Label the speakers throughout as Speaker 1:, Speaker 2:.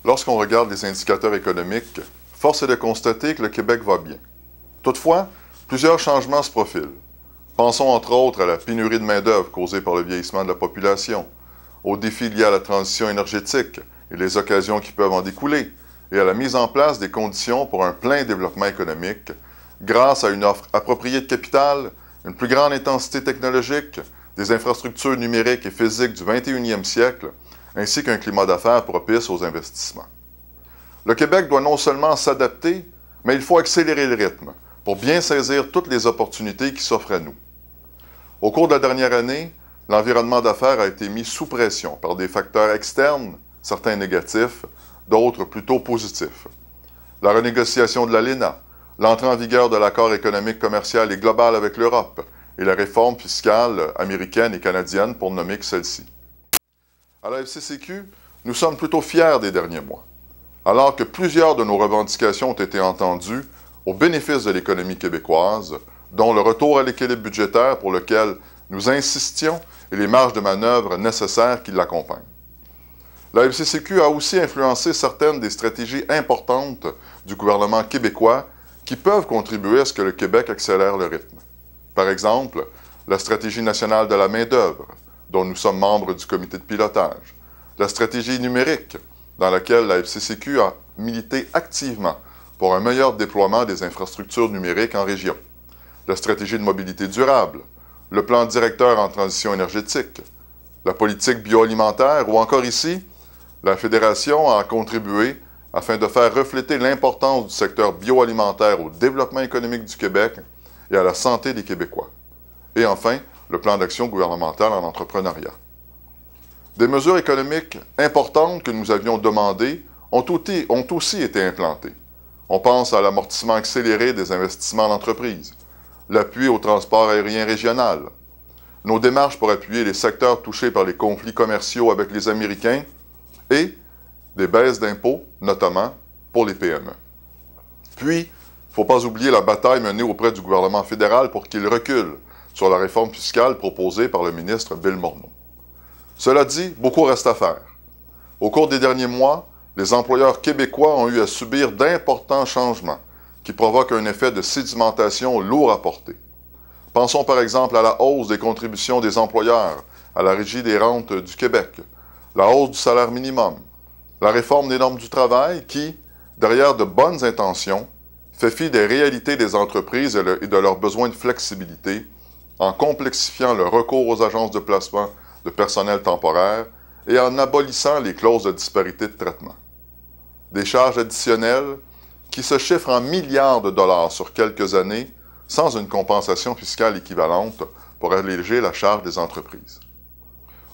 Speaker 1: Lorsqu'on regarde les indicateurs économiques, force est de constater que le Québec va bien. Toutefois, plusieurs changements se profilent. Pensons entre autres à la pénurie de main-d'œuvre causée par le vieillissement de la population, aux défis liés à la transition énergétique et les occasions qui peuvent en découler, et à la mise en place des conditions pour un plein développement économique grâce à une offre appropriée de capital, une plus grande intensité technologique, des infrastructures numériques et physiques du 21e siècle, ainsi qu'un climat d'affaires propice aux investissements. Le Québec doit non seulement s'adapter, mais il faut accélérer le rythme pour bien saisir toutes les opportunités qui s'offrent à nous. Au cours de la dernière année, l'environnement d'affaires a été mis sous pression par des facteurs externes, certains négatifs, d'autres plutôt positifs. La renégociation de l'ALENA, l'entrée en vigueur de l'accord économique, commercial et global avec l'Europe et la réforme fiscale américaine et canadienne pour nommer que celle-ci. À la FCCQ, nous sommes plutôt fiers des derniers mois. Alors que plusieurs de nos revendications ont été entendues au bénéfice de l'économie québécoise, dont le retour à l'équilibre budgétaire pour lequel nous insistions et les marges de manœuvre nécessaires qui l'accompagnent. La FCCQ a aussi influencé certaines des stratégies importantes du gouvernement québécois qui peuvent contribuer à ce que le Québec accélère le rythme. Par exemple, la stratégie nationale de la main-d'œuvre, dont nous sommes membres du comité de pilotage, la stratégie numérique, dans laquelle la FCCQ a milité activement pour un meilleur déploiement des infrastructures numériques en région, la stratégie de mobilité durable, le plan directeur en transition énergétique, la politique bioalimentaire ou encore ici, la Fédération a contribué afin de faire refléter l'importance du secteur bioalimentaire au développement économique du Québec et à la santé des Québécois. Et enfin, le plan d'action gouvernemental en entrepreneuriat. Des mesures économiques importantes que nous avions demandées ont aussi été implantées. On pense à l'amortissement accéléré des investissements en entreprise, l'appui au transport aérien régional, nos démarches pour appuyer les secteurs touchés par les conflits commerciaux avec les Américains et des baisses d'impôts, notamment pour les PME. Puis, il ne faut pas oublier la bataille menée auprès du gouvernement fédéral pour qu'il recule sur la réforme fiscale proposée par le ministre Bill Morneau. Cela dit, beaucoup reste à faire. Au cours des derniers mois, les employeurs québécois ont eu à subir d'importants changements qui provoquent un effet de sédimentation lourd à porter. Pensons par exemple à la hausse des contributions des employeurs à la Régie des rentes du Québec, la hausse du salaire minimum, la réforme des normes du travail qui, derrière de bonnes intentions, fait fi des réalités des entreprises et de leurs besoins de flexibilité en complexifiant le recours aux agences de placement de personnel temporaire et en abolissant les clauses de disparité de traitement. Des charges additionnelles qui se chiffrent en milliards de dollars sur quelques années sans une compensation fiscale équivalente pour alléger la charge des entreprises.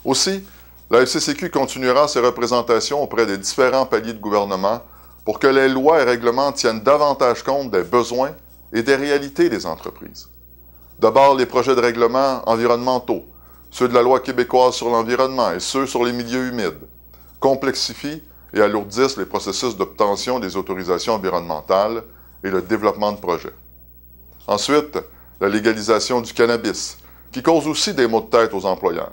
Speaker 1: Aussi, la FCCQ continuera ses représentations auprès des différents paliers de gouvernement pour que les lois et règlements tiennent davantage compte des besoins et des réalités des entreprises. D'abord, les projets de règlement environnementaux, ceux de la loi québécoise sur l'environnement et ceux sur les milieux humides, complexifient et alourdissent les processus d'obtention des autorisations environnementales et le développement de projets. Ensuite, la légalisation du cannabis, qui cause aussi des maux de tête aux employeurs.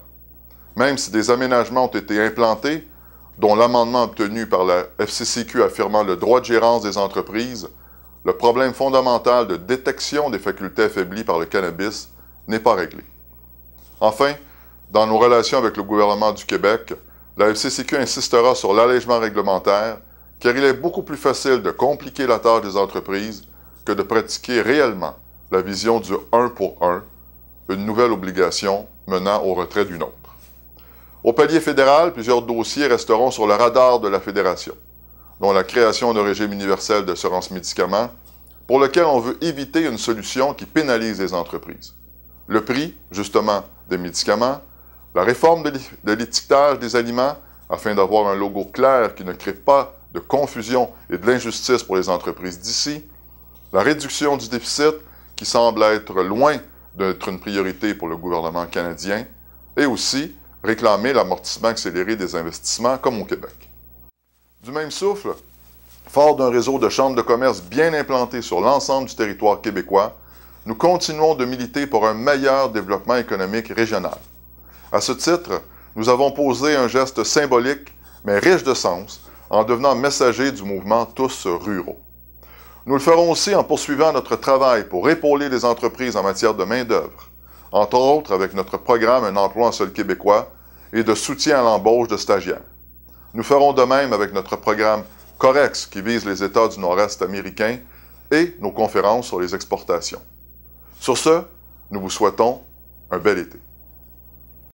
Speaker 1: Même si des aménagements ont été implantés, dont l'amendement obtenu par la FCCQ affirmant le droit de gérance des entreprises, le problème fondamental de détection des facultés affaiblies par le cannabis n'est pas réglé. Enfin, dans nos relations avec le gouvernement du Québec, la FCCQ insistera sur l'allègement réglementaire, car il est beaucoup plus facile de compliquer la tâche des entreprises que de pratiquer réellement la vision du 1 pour 1, une nouvelle obligation menant au retrait d'une autre. Au palier fédéral, plusieurs dossiers resteront sur le radar de la Fédération, dont la création d'un régime universel d'assurance médicaments, pour lequel on veut éviter une solution qui pénalise les entreprises. Le prix, justement, des médicaments, la réforme de l'étiquetage des aliments, afin d'avoir un logo clair qui ne crée pas de confusion et de l'injustice pour les entreprises d'ici, la réduction du déficit, qui semble être loin d'être une priorité pour le gouvernement canadien, et aussi réclamer l'amortissement accéléré des investissements comme au Québec. Du même souffle, fort d'un réseau de chambres de commerce bien implanté sur l'ensemble du territoire québécois, nous continuons de militer pour un meilleur développement économique régional. À ce titre, nous avons posé un geste symbolique, mais riche de sens, en devenant messagers du mouvement Tous ruraux. Nous le ferons aussi en poursuivant notre travail pour épauler les entreprises en matière de main-d'œuvre, entre autres avec notre programme Un emploi en sol québécois et de soutien à l'embauche de stagiaires. Nous ferons de même avec notre programme Corex qui vise les États du Nord-Est américain et nos conférences sur les exportations. Sur ce, nous vous souhaitons un bel été.